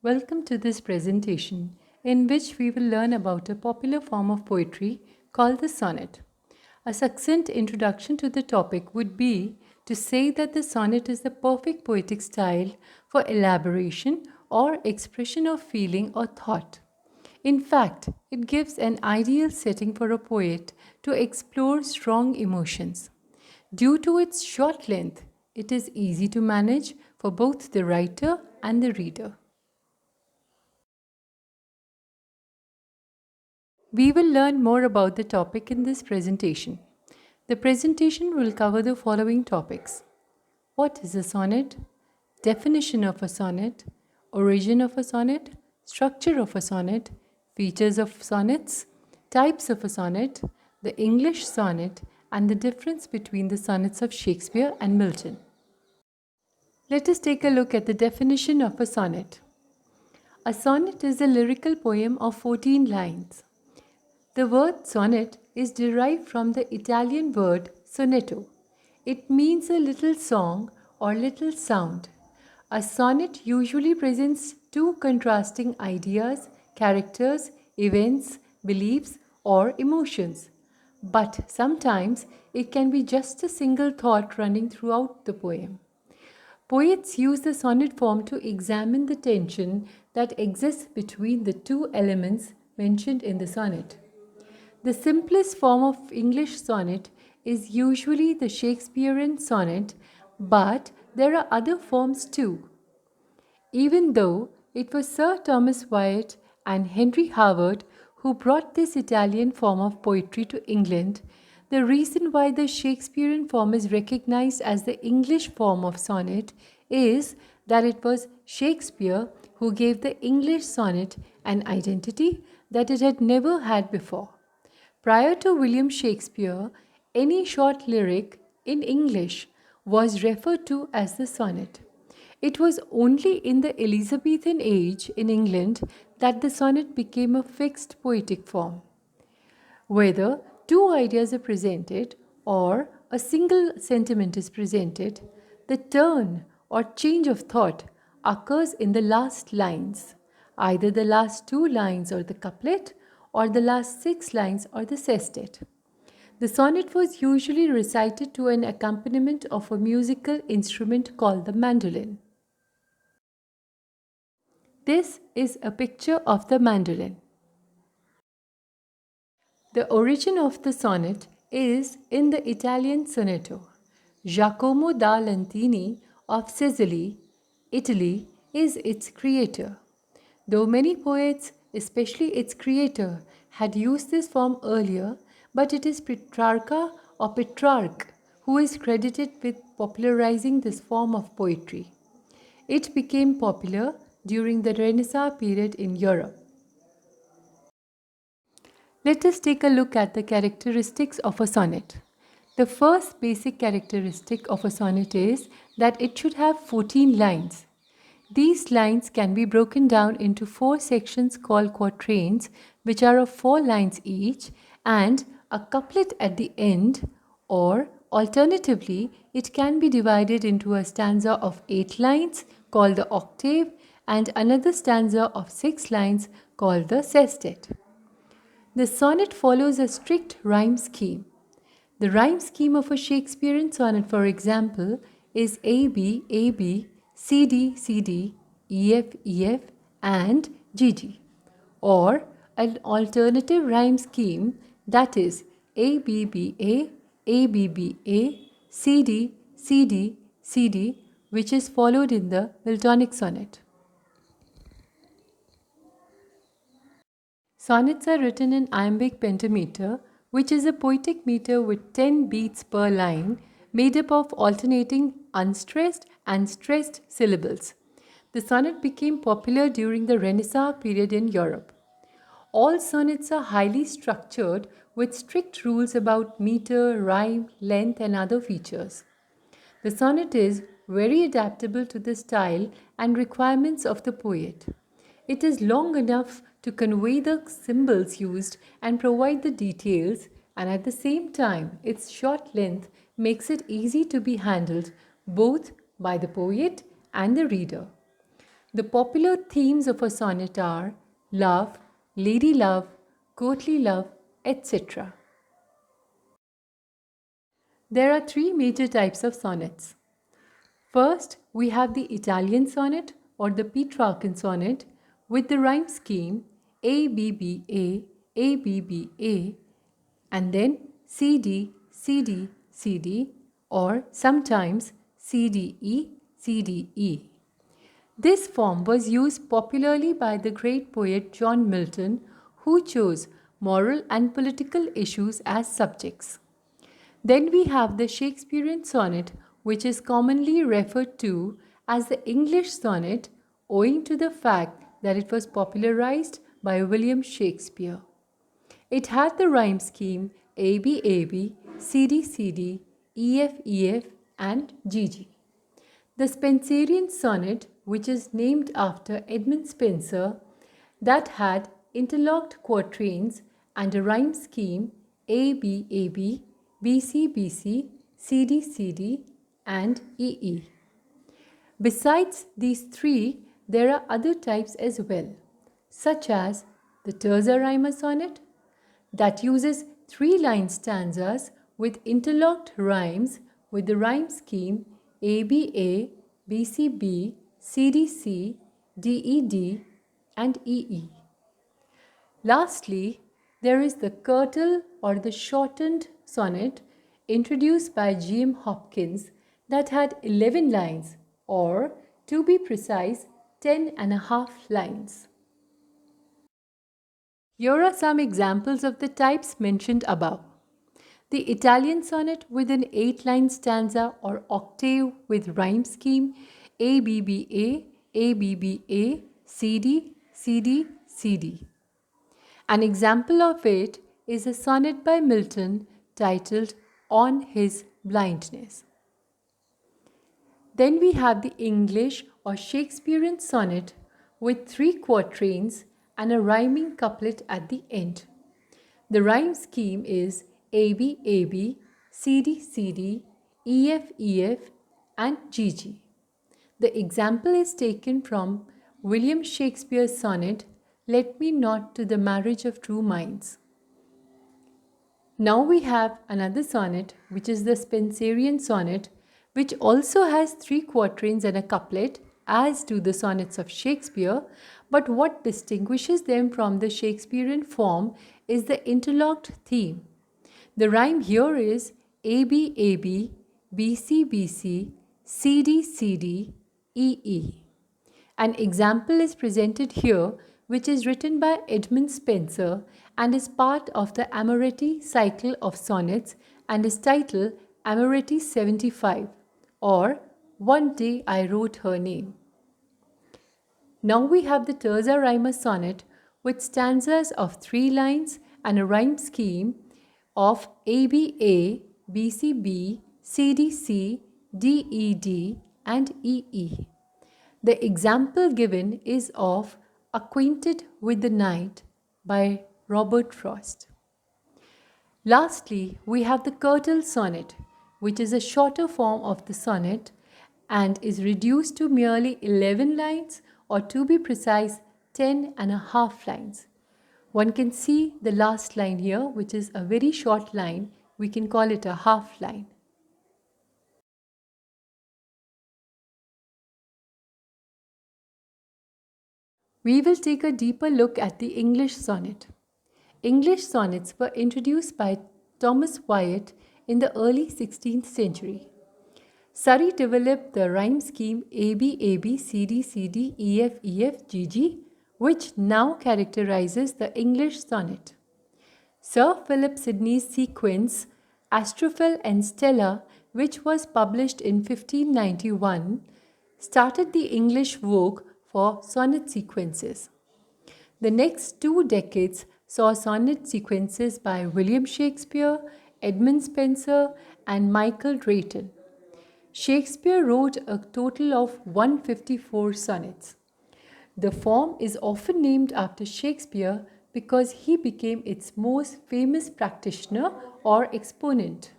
Welcome to this presentation in which we will learn about a popular form of poetry called the sonnet. A succinct introduction to the topic would be to say that the sonnet is the perfect poetic style for elaboration or expression of feeling or thought. In fact, it gives an ideal setting for a poet to explore strong emotions. Due to its short length, it is easy to manage for both the writer and the reader. We will learn more about the topic in this presentation. The presentation will cover the following topics. What is a sonnet? Definition of a sonnet, origin of a sonnet, structure of a sonnet, features of sonnets, types of a sonnet, the English sonnet, and the difference between the sonnets of Shakespeare and Milton. Let us take a look at the definition of a sonnet. A sonnet is a lyrical poem of 14 lines. The word sonnet is derived from the Italian word sonetto. It means a little song or little sound. A sonnet usually presents two contrasting ideas, characters, events, beliefs, or emotions. But sometimes it can be just a single thought running throughout the poem. Poets use the sonnet form to examine the tension that exists between the two elements mentioned in the sonnet. The simplest form of English sonnet is usually the Shakespearean sonnet, but there are other forms too. Even though it was Sir Thomas Wyatt and Henry Howard who brought this Italian form of poetry to England, the reason why the Shakespearean form is recognized as the English form of sonnet is that it was Shakespeare who gave the English sonnet an identity that it had never had before. Prior to William Shakespeare, any short lyric in English was referred to as the sonnet. It was only in the Elizabethan age in England that the sonnet became a fixed poetic form. Whether two ideas are presented or a single sentiment is presented, the turn or change of thought occurs in the last lines, either the last two lines or the couplet, or the last six lines or the sestet. The sonnet was usually recited to an accompaniment of a musical instrument called the mandolin. This is a picture of the mandolin. The origin of the sonnet is in the Italian sonetto. Giacomo da Lentini of Sicily, Italy, is its creator. Though many poets, especially its creator, had used this form earlier, but it is Petrarca or Petrarch who is credited with popularizing this form of poetry. It became popular during the Renaissance period in Europe. Let us take a look at the characteristics of a sonnet. The first basic characteristic of a sonnet is that it should have 14 lines. These lines can be broken down into four sections called quatrains, which are of 4 lines each, and a couplet at the end, or alternatively, it can be divided into a stanza of 8 lines called the octave and another stanza of 6 lines called the sestet. The sonnet follows a strict rhyme scheme. The rhyme scheme of a Shakespearean sonnet, for example, is AB, AB, CD, CD, EF, EF, and GG. Or an alternative rhyme scheme that is ABBA, ABBA, CD, CD, CD, which is followed in the Miltonic sonnet. Sonnets are written in iambic pentameter, which is a poetic meter with 10 beats per line, made up of alternating unstressed and stressed syllables. The sonnet became popular during the Renaissance period in Europe. All sonnets are highly structured with strict rules about meter, rhyme, length, and other features. The sonnet is very adaptable to the style and requirements of the poet. It is long enough to convey the symbols used and provide the details, and at the same time, its short length makes it easy to be handled both by the poet and the reader. The popular themes of a sonnet are love, lady love, courtly love, etc. There are three major types of sonnets. First, we have the Italian sonnet or the Petrarchan sonnet with the rhyme scheme ABBA, ABBA, and then CD, CD, CD, or sometimes CDE, CDE. This form was used popularly by the great poet John Milton, who chose moral and political issues as subjects. Then we have the Shakespearean sonnet, which is commonly referred to as the English sonnet owing to the fact that it was popularized by William Shakespeare. It had the rhyme scheme ABAB, CDCD, EFEF, and GG. The Spenserian sonnet, which is named after Edmund Spenser, that had interlocked quatrains and a rhyme scheme ABAB, BCBC, CDCD, and EE. Besides these three, there are other types as well, such as the terza rima sonnet, that uses three-line stanzas with interlocked rhymes with the rhyme scheme ABA, BCB, CDC, DED, and EE. Lastly, there is the curtal or the shortened sonnet introduced by G.M. Hopkins that had 11 lines, or to be precise, 10.5 lines. Here are some examples of the types mentioned above. The Italian sonnet with an 8-line stanza or octave with rhyme scheme ABBA, ABBA, CD, CD, CD. An example of it is a sonnet by Milton titled On His Blindness. Then we have the English or Shakespearean sonnet with 3 quatrains and a rhyming couplet at the end. The rhyme scheme is ABAB, CDCD, EFEF, and GG. The example is taken from William Shakespeare's sonnet Let Me Not to the Marriage of Two Minds. Now we have another sonnet, which is the Spenserian sonnet, which also has 3 quatrains and a couplet, as do the sonnets of Shakespeare, but what distinguishes them from the Shakespearean form is the interlocked theme. The rhyme here is ABAB, BCBC, CDCD, EE. An example is presented here, which is written by Edmund Spenser and is part of the Amoretti cycle of sonnets and is titled Amoretti 75, or One Day I Wrote Her Name. Now we have the terza rima sonnet with stanzas of 3 lines and a rhyme scheme of ABA, BCB, CDC, DED, and EE. The example given is of Acquainted with the Night by Robert Frost. Lastly, we have the curtal sonnet, which is a shorter form of the sonnet and is reduced to merely 11 lines, or to be precise, 10.5 lines. One can see the last line here, which is a very short line. We can call it a half line. We will take a deeper look at the English sonnet. English sonnets were introduced by Thomas Wyatt in the early 16th century. Surrey developed the rhyme scheme ABAB, CDCD, EFEF, GG, which now characterizes the English sonnet. Sir Philip Sidney's sequence Astrophel and Stella, which was published in 1591, started the English vogue for sonnet sequences. The next 2 decades saw sonnet sequences by William Shakespeare, Edmund Spenser, and Michael Drayton. Shakespeare wrote a total of 154 sonnets. The form is often named after Shakespeare because he became its most famous practitioner or exponent.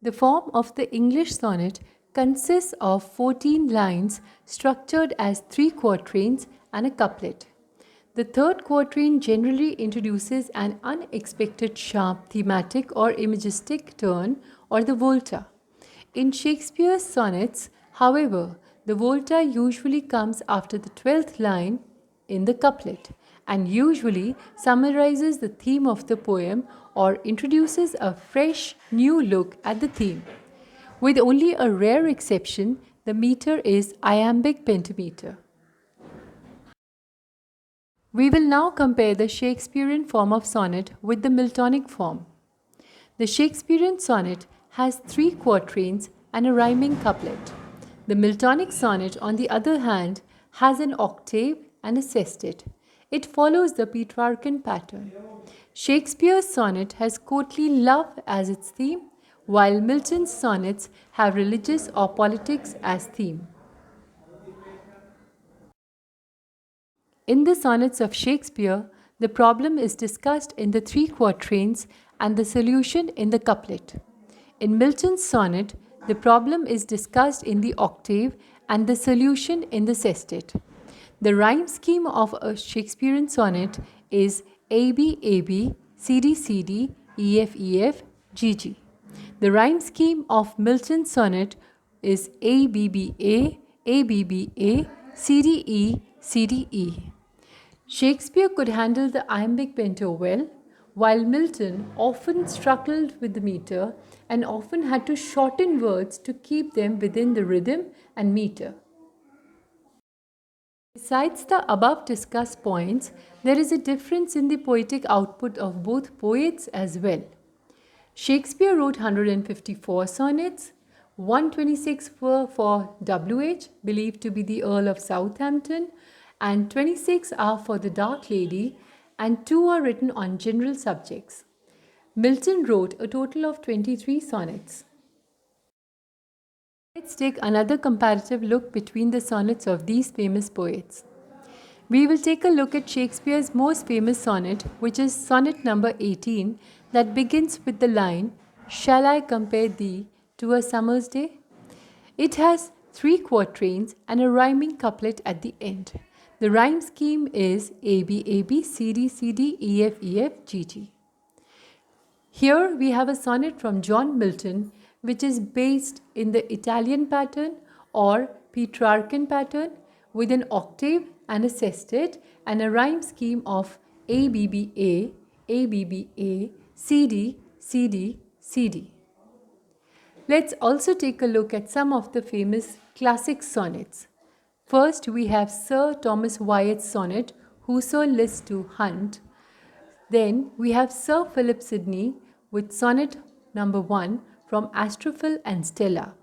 The form of the English sonnet consists of 14 lines structured as 3 quatrains and a couplet. The third quatrain generally introduces an unexpected sharp thematic or imagistic turn or the volta. In Shakespeare's sonnets, however, the volta usually comes after the 12th line in the couplet and usually summarizes the theme of the poem or introduces a fresh new look at the theme. With only a rare exception, the meter is iambic pentameter. We will now compare the Shakespearean form of sonnet with the Miltonic form. The Shakespearean sonnet has 3 quatrains and a rhyming couplet. The Miltonic sonnet, on the other hand, has an octave and a sestet. It follows the Petrarchan pattern. Shakespeare's sonnet has courtly love as its theme, while Milton's sonnets have religious or politics as theme. In the sonnets of Shakespeare, the problem is discussed in the 3 quatrains and the solution in the couplet. In Milton's sonnet, the problem is discussed in the octave and the solution in the sestet. The rhyme scheme of a Shakespearean sonnet is AB AB, CD CD, EF EF, GG. The rhyme scheme of Milton's sonnet is ABBA, ABBA, CDE, CDE. Shakespeare could handle the iambic penta well, while Milton often struggled with the meter and often had to shorten words to keep them within the rhythm and meter. Besides the above discussed points, there is a difference in the poetic output of both poets as well. Shakespeare wrote 154 sonnets, 126 were for W.H., believed to be the Earl of Southampton, and 26 are for the Dark Lady, and 2 are written on general subjects. Milton wrote a total of 23 sonnets. Let's take another comparative look between the sonnets of these famous poets. We will take a look at Shakespeare's most famous sonnet, which is sonnet number 18, that begins with the line, "Shall I compare thee to a summer's day?" It has 3 quatrains and a rhyming couplet at the end. The rhyme scheme is AB AB, CD CD, EF EF, GG. Here we have a sonnet from John Milton, which is based in the Italian pattern or Petrarchan pattern with an octave and a sestet and a rhyme scheme of ABBA, ABBA, CD, CD, CD. Let's also take a look at some of the famous classic sonnets. First, we have Sir Thomas Wyatt's sonnet, Whoso Lists to Hunt. Then we have Sir Philip Sidney with sonnet number 1 from Astrophel and Stella.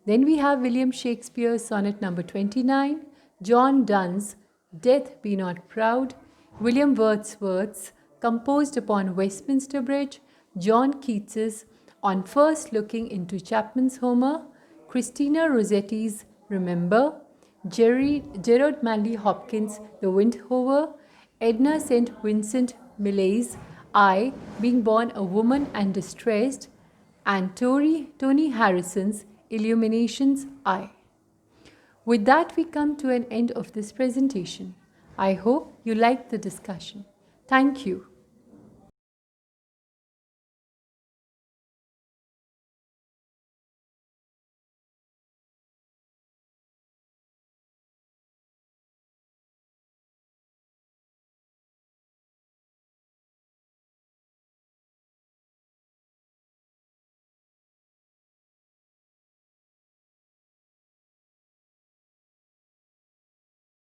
Then we have William Shakespeare's sonnet number 29, John Donne's Death Be Not Proud, William Wordsworth's Composed upon Westminster Bridge, John Keats's On First Looking into Chapman's Homer, Christina Rossetti's Remember, Gerard Manley Hopkins' The Windhover, Edna St. Vincent Millais' I, Being Born a Woman and Distressed, and Tony Harrison's Illuminations I. With that, we come to an end of this presentation. I hope you liked the discussion. Thank you.